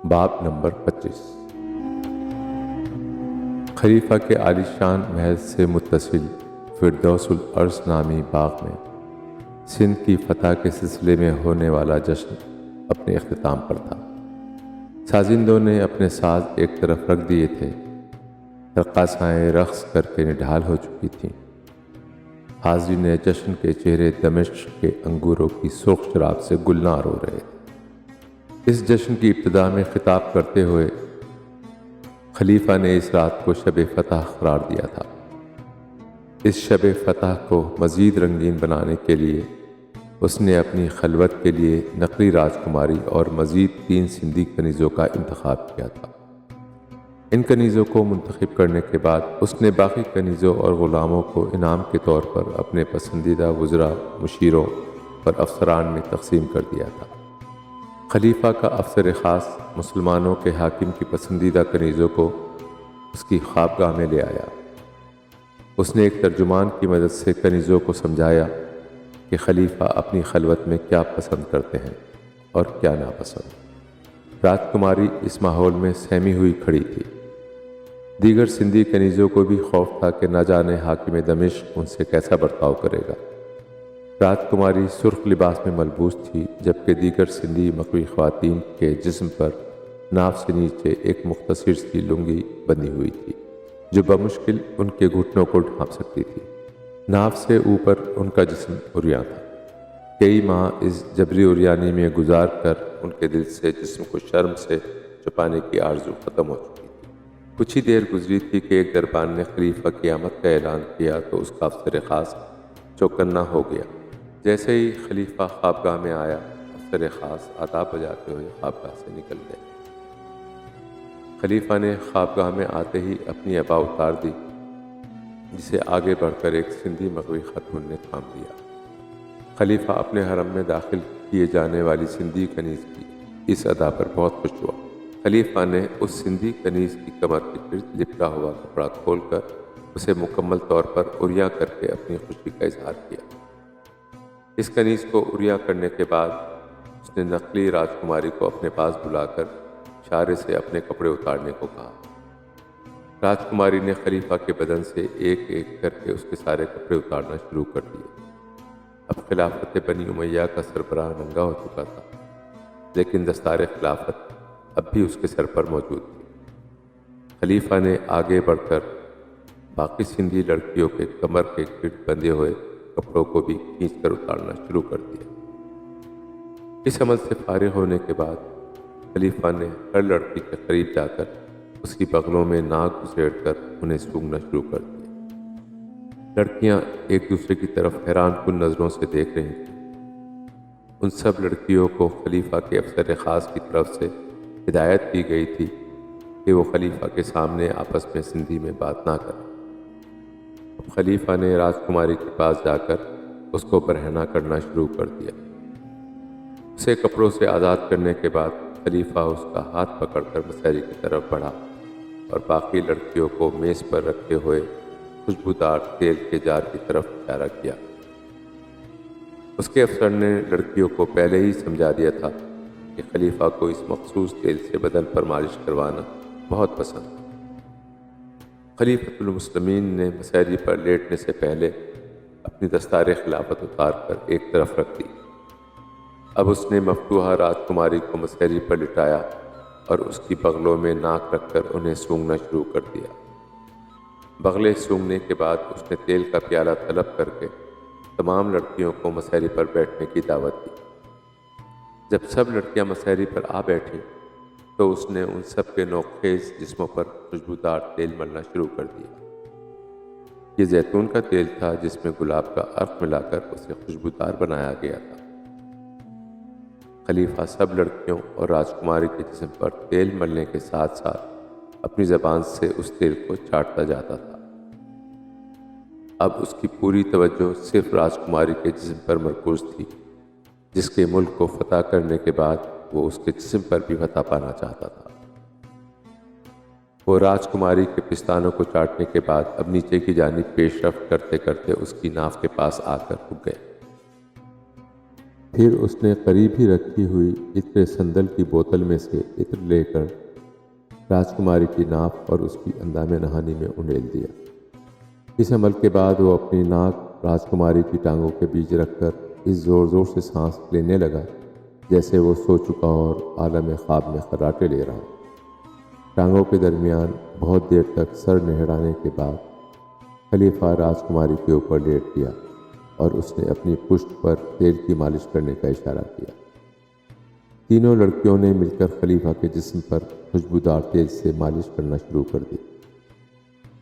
باب نمبر 25۔ خلیفہ کے عالی شان محل سے متصل فردوس الارض نامی باغ میں سندھ کی فتح کے سلسلے میں ہونے والا جشن اپنے اختتام پر تھا۔ سازندوں نے اپنے ساز ایک طرف رکھ دیے تھے، رقاصائیں رقص کر کے نڈھال ہو چکی تھیں۔ حاضرین جشن کے چہرے دمشق کے انگوروں کی سرخ شراب سے گلنار ہو رہے تھے۔ اس جشن کی ابتدا میں خطاب کرتے ہوئے خلیفہ نے اس رات کو شب فتح قرار دیا تھا۔ اس شب فتح کو مزید رنگین بنانے کے لیے اس نے اپنی خلوت کے لیے نقلی راجکماری اور مزید 3 سندھی کنیزوں کا انتخاب کیا تھا۔ ان کنیزوں کو منتخب کرنے کے بعد اس نے باقی کنیزوں اور غلاموں کو انعام کے طور پر اپنے پسندیدہ وزراء، مشیروں اور افسران میں تقسیم کر دیا تھا۔ خلیفہ کا افسر خاص مسلمانوں کے حاکم کی پسندیدہ کنیزوں کو اس کی خوابگاہ میں لے آیا۔ اس نے ایک ترجمان کی مدد سے کنیزوں کو سمجھایا کہ خلیفہ اپنی خلوت میں کیا پسند کرتے ہیں اور کیا ناپسند۔ راجکماری اس ماحول میں سہمی ہوئی کھڑی تھی۔ دیگر سندھی کنیزوں کو بھی خوف تھا کہ نہ جانے حاکم دمشق ان سے کیسا برتاؤ کرے گا۔ راجکماری سرخ لباس میں ملبوس تھی، جبکہ دیگر سندھی مغوی خواتین کے جسم پر ناف سے نیچے ایک مختصر سی لنگی بندھی ہوئی تھی جو بمشکل ان کے گھٹنوں کو ڈھانپ سکتی تھی۔ ناف سے اوپر ان کا جسم عریاں تھا۔ کئی ماہ اس جبری عریانی میں گزار کر ان کے دل سے جسم کو شرم سے چھپانے کی آرزو ختم ہو چکی تھی۔ کچھ ہی دیر گزری تھی کہ ایک دربان نے خلیفہ کی آمد کا اعلان کیا تو اس کا افسر خاص چوکنا ہو گیا۔ جیسے ہی خلیفہ خوابگاہ میں آیا، افسر خاص آداب بجاتے ہوئے خوابگاہ سے نکل گئے۔ خلیفہ نے خوابگاہ میں آتے ہی اپنی عبا اتار دی، جسے آگے بڑھ کر ایک سندھی مغوی خاتون نے تھام لیا۔ خلیفہ اپنے حرم میں داخل کیے جانے والی سندھی کنیز کی اس ادا پر بہت خوش ہوا۔ خلیفہ نے اس سندھی کنیز کی کمر کے گرد لپٹا ہوا کپڑا کھول کر اسے مکمل طور پر عریاں کر کے اپنی خوشی کا اظہار کیا۔ اس کنیز کو عریاں کرنے کے بعد اس نے نقلی راجکماری کو اپنے پاس بلا کر اشارے سے اپنے کپڑے اتارنے کو کہا۔ راجکماری نے خلیفہ کے بدن سے ایک ایک کر کے اس کے سارے کپڑے اتارنا شروع کر دیے۔ اب خلافت بنی امیہ کا سربراہ ننگا ہو چکا تھا، لیکن دستار خلافت اب بھی اس کے سر پر موجود تھی۔ خلیفہ نے آگے بڑھ کر باقی سندھی لڑکیوں کے کمر کے گرد بندھے ہوئے کپڑوں کو بھی کھینچ کر اتارنا شروع کر دیا۔ اس عمل سے فارغ ہونے کے بعد خلیفہ نے ہر لڑکی کے قریب جا کر اس کی بغلوں میں ناک گھسیڑ کر انہیں سونگھنا شروع کر دیا۔ لڑکیاں ایک دوسرے کی طرف حیران کن نظروں سے دیکھ رہی تھیں۔ ان سب لڑکیوں کو خلیفہ کے افسر خاص کی طرف سے ہدایت دی گئی تھی کہ وہ خلیفہ کے سامنے آپس میں سندھی میں بات نہ کریں۔ اب خلیفہ نے راجکماری کے پاس جا کر اس کو برہنہ کرنا شروع کر دیا۔ اسے کپڑوں سے آزاد کرنے کے بعد خلیفہ اس کا ہاتھ پکڑ کر مسیری کی طرف بڑھا اور باقی لڑکیوں کو میز پر رکھے ہوئے خوشبودار تیل کے جار کی طرف اشارہ کیا۔ اس کے افسر نے لڑکیوں کو پہلے ہی سمجھا دیا تھا کہ خلیفہ کو اس مخصوص تیل سے بدن پر مالش کروانا بہت پسند ہے۔ خلیفۃ المسلمین نے مسیری پر لیٹنے سے پہلے اپنی دستار خلافت اتار کر ایک طرف رکھ دی۔ اب اس نے مفتوحہ راجکماری کو مسیری پر لٹایا اور اس کی بغلوں میں ناک رکھ کر انہیں سونگھنا شروع کر دیا۔ بغلیں سونگھنے کے بعد اس نے تیل کا پیالہ طلب کر کے تمام لڑکیوں کو مسیری پر بیٹھنے کی دعوت دی۔ جب سب لڑکیاں مسیری پر آ بیٹھیں تو اس نے ان سب کے نوخیز جسموں پر خوشبودار تیل ملنا شروع کر دیا۔ یہ زیتون کا تیل تھا جس میں گلاب کا عرق ملا کر اسے خوشبودار بنایا گیا تھا۔ خلیفہ سب لڑکیوں اور راجکماری کے جسم پر تیل ملنے کے ساتھ ساتھ اپنی زبان سے اس تیل کو چاٹتا جاتا تھا۔ اب اس کی پوری توجہ صرف راجکماری کے جسم پر مرکوز تھی، جس کے ملک کو فتح کرنے کے بعد وہ اس کے جسم پر بھی فتح پانا چاہتا تھا۔ وہ راجکماری کے پستانوں کو چاٹنے کے بعد اب نیچے کی جانب پیش رفت کرتے کرتے اس کی ناف کے پاس آ کر رک گئے۔ پھر اس نے قریب ہی رکھی ہوئی عطر سندل کی بوتل میں سے عطر لے کر راجکماری کی ناک اور اس کی اندام نہانی میں انڈیل دیا۔ اس عمل کے بعد وہ اپنی ناک راجکماری کی ٹانگوں کے بیچ رکھ کر اس زور زور سے سانس لینے لگا جیسے وہ سو چکا اور عالم خواب میں خراٹے لے رہا۔ ٹانگوں کے درمیان بہت دیر تک سر نہڑانے کے بعد خلیفہ راجکماری کے اوپر لیٹ گیا اور اس نے اپنی پشت پر تیل کی مالش کرنے کا اشارہ کیا۔ تینوں لڑکیوں نے مل کر خلیفہ کے جسم پر خوشبودار تیل سے مالش کرنا شروع کر دی۔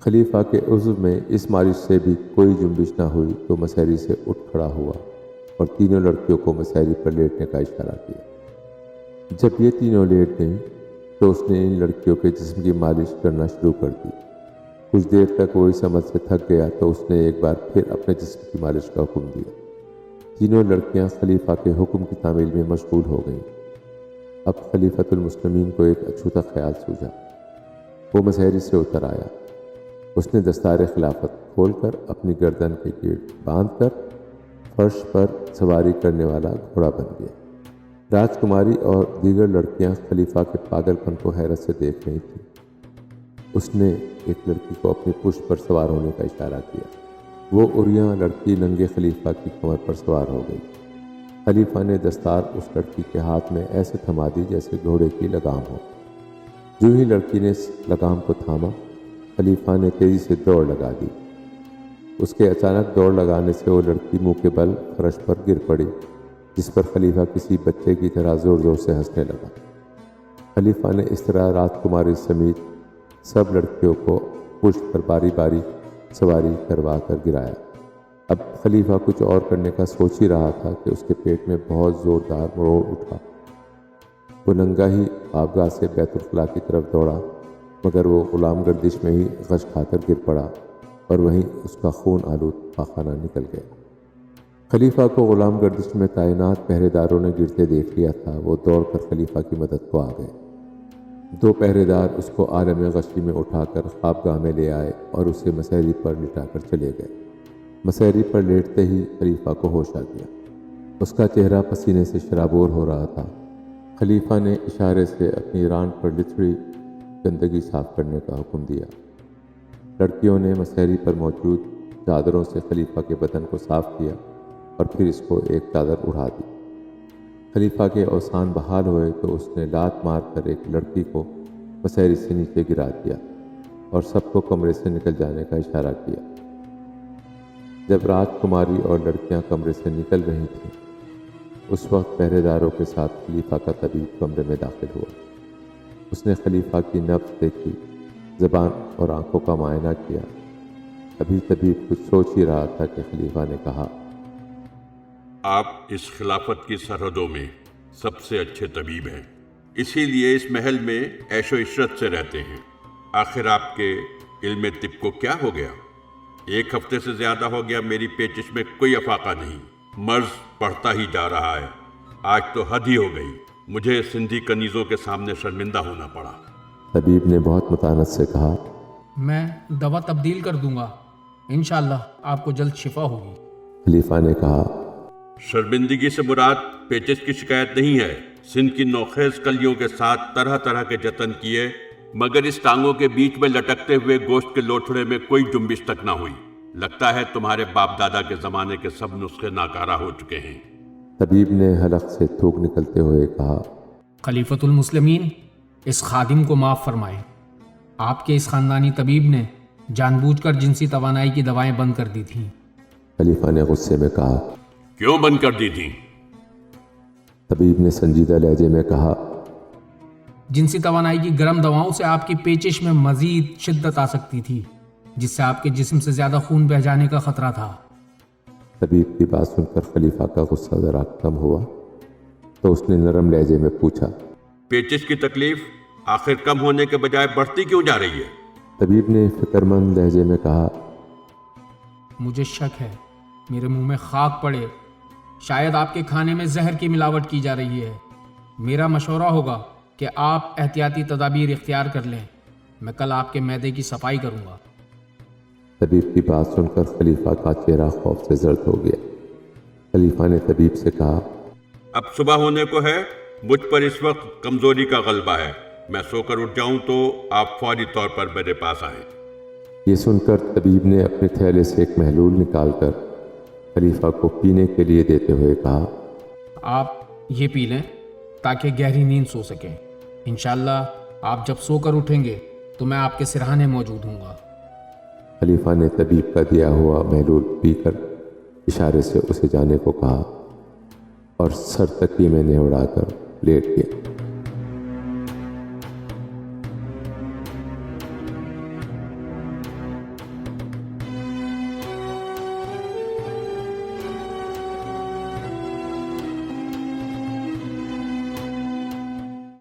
خلیفہ کے عضو میں اس مالش سے بھی کوئی جنبش نہ ہوئی تو مسحری سے اٹھ کھڑا ہوا اور تینوں لڑکیوں کو مسحری پر لیٹنے کا اشارہ کیا۔ جب یہ تینوں لیٹ گئیں تو اس نے ان لڑکیوں کے جسم کی مالش کرنا شروع کر دی۔ کچھ دیر تک وہ اس عمل سے تھک گیا تو اس نے ایک بار پھر اپنے جسم کی مالش کا حکم دیا۔ تینوں لڑکیاں خلیفہ کے حکم کی تعمیل میں مشغول ہو گئیں۔ اب خلیفۃ المسلمین کو ایک اچھوتا خیال سوجا۔ وہ مسحری سے اتر آیا۔ اس نے دستار خلافت کھول کر اپنی گردن کے گرد باندھ کر فرش پر سواری کرنے والا گھوڑا بن گیا۔ راجکماری اور دیگر لڑکیاں خلیفہ کے پاگل پن کو حیرت سے دیکھ رہی تھیں۔ اس نے ایک لڑکی کو اپنی پشت پر سوار ہونے کا اشارہ کیا۔ وہ عریاں لڑکی ننگے خلیفہ کی کمر پر سوار ہو گئی۔ خلیفہ نے دستار اس لڑکی کے ہاتھ میں ایسے تھما دی جیسے گھوڑے کی لگام ہو۔ جو ہی لڑکی نے اس لگام کو تھاما، خلیفہ نے تیزی سے دوڑ لگا دی۔ اس کے اچانک دوڑ لگانے سے وہ لڑکی منہ کے بل فرش پر گر پڑی، جس پر خلیفہ کسی بچے کی طرح زور زور سے ہنسنے لگا۔ خلیفہ نے اس طرح راجکماری سمیت سب لڑکیوں کو پشت پر باری باری سواری کروا کر گرایا۔ اب خلیفہ کچھ اور کرنے کا سوچ ہی رہا تھا کہ اس کے پیٹ میں بہت زوردار مروڑ اٹھا۔ وہ ننگا ہی خوابگاہ سے بیت الخلاء کی طرف دوڑا، مگر وہ غلام گردش میں ہی غش کھا کر گر پڑا اور وہیں اس کا خون آلود پاخانہ نکل گیا۔ خلیفہ کو غلام گردش میں تعینات پہرے داروں نے گرتے دیکھ لیا تھا۔ وہ دوڑ کر خلیفہ کی مدد کو آ گئے۔ دو پہرے دار اس کو عالم غشی میں اٹھا کر خوابگاہ میں لے آئے اور اسے مسحری پر لٹا کر چلے گئے۔ مسحری پر لیٹتے ہی خلیفہ کو ہوش آ گیا۔ اس کا چہرہ پسینے سے شرابور ہو رہا تھا۔ خلیفہ نے اشارے سے اپنی ران پر لتھڑی گندگی صاف کرنے کا حکم دیا۔ لڑکیوں نے مسحری پر موجود چادروں سے خلیفہ کے بدن کو صاف کیا اور پھر اس کو ایک چادر اڑا دی۔ خلیفہ کے اوسان بحال ہوئے تو اس نے لات مار کر ایک لڑکی کو مسحری سے نیچے گرا دیا اور سب کو کمرے سے نکل جانے کا اشارہ کیا۔ جب راجکماری اور لڑکیاں کمرے سے نکل رہی تھیں، اس وقت پہرے داروں کے ساتھ خلیفہ کا طبیب کمرے میں داخل ہوا۔ اس نے خلیفہ کی نبض دیکھی، زبان اور آنکھوں کا معائنہ کیا۔ ابھی طبیب کچھ سوچ ہی رہا تھا کہ خلیفہ نے کہا، آپ اس خلافت کی سرحدوں میں سب سے اچھے طبیب ہیں، اسی لیے اس محل میں عیش و عشرت سے رہتے ہیں۔ آخر آپ کے علم طب کو کیا ہو گیا؟ 1 ہفتے سے زیادہ ہو گیا میری پیچش میں کوئی افاقہ نہیں، مرض بڑھتا ہی جا رہا ہے۔ آج تو حد ہی ہو گئی، مجھے سندھی کنیزوں کے سامنے شرمندہ ہونا پڑا۔ طبیب نے بہت متانت سے کہا، میں دوا تبدیل کر دوں گا، انشاءاللہ آپ کو جلد شفا ہوگی۔ خلیفہ نے کہا، شرمندگی سے مراد پیچش کی شکایت نہیں ہے۔ سندھ کی نوخیز کلیوں کے ساتھ طرح طرح کے جتن کیے، مگر اس ٹانگوں کے بیچ میں لٹکتے ہوئے گوشت کے لوٹھڑے میں کوئی جنبش تک نہ ہوئی۔ لگتا ہے تمہارے باپ دادا کے زمانے کے سب نسخے ناکارہ ہو چکے ہیں۔ طبیب نے حلق سے تھوک نکلتے ہوئے کہا، خلیفۃ المسلمین، اس خادم کو معاف فرمائیں۔ آپ کے اس خاندانی طبیب نے جان بوجھ کر جنسی توانائی کی دوائیں بند کر دی تھیں۔ خلیفہ نے غصے میں کہا، کیوں بند کر دی تھی؟ طبیب نے سنجیدہ لہجے میں کہا، جنسی توانائی کی گرم دواؤں سے آپ کی پیچش میں مزید شدت آ سکتی تھی، جس سے آپ کے جسم سے زیادہ خون بہہ جانے کا خطرہ تھا۔ طبیب کی بات سن کر خلیفہ کا غصہ ذرا کم ہوا تو اس نے نرم لہجے میں پوچھا، پیچش کی تکلیف آخر کم ہونے کے بجائے بڑھتی کیوں جا رہی ہے؟ طبیب نے فکر مند لہجے میں کہا، مجھے شک ہے میرے منہ میں خاک پڑے، شاید آپ کے کھانے میں زہر کی ملاوٹ کی جا رہی ہے۔ میرا مشورہ ہوگا کہ آپ احتیاطی تدابیر اختیار کر لیں۔ میں کل آپ کے معدے کی صفائی کروں گا۔ طبیب کی بات سن کر خلیفہ کا چہرہ خوف سے زرد ہو گیا۔ خلیفہ نے طبیب سے کہا، اب صبح ہونے کو ہے، مجھ پر اس وقت کمزوری کا غلبہ ہے، میں سو کر اٹھ جاؤں تو آپ فوری طور پر میرے پاس آئیں۔ یہ سن کر طبیب نے اپنے تھیلے سے ایک محلول نکال کر خلیفہ کو پینے کے لیے دیتے ہوئے کہا، آپ یہ پی لیں تاکہ گہری نیند سو سکیں۔ انشاءاللہ آپ جب سو کر اٹھیں گے تو میں آپ کے سرہانے موجود ہوں گا۔ خلیفہ نے طبیب کا دیا ہوا محلول پی کر اشارے سے اسے جانے کو کہا اور سر تکیے میں نے اڑا کر لیٹ گیا۔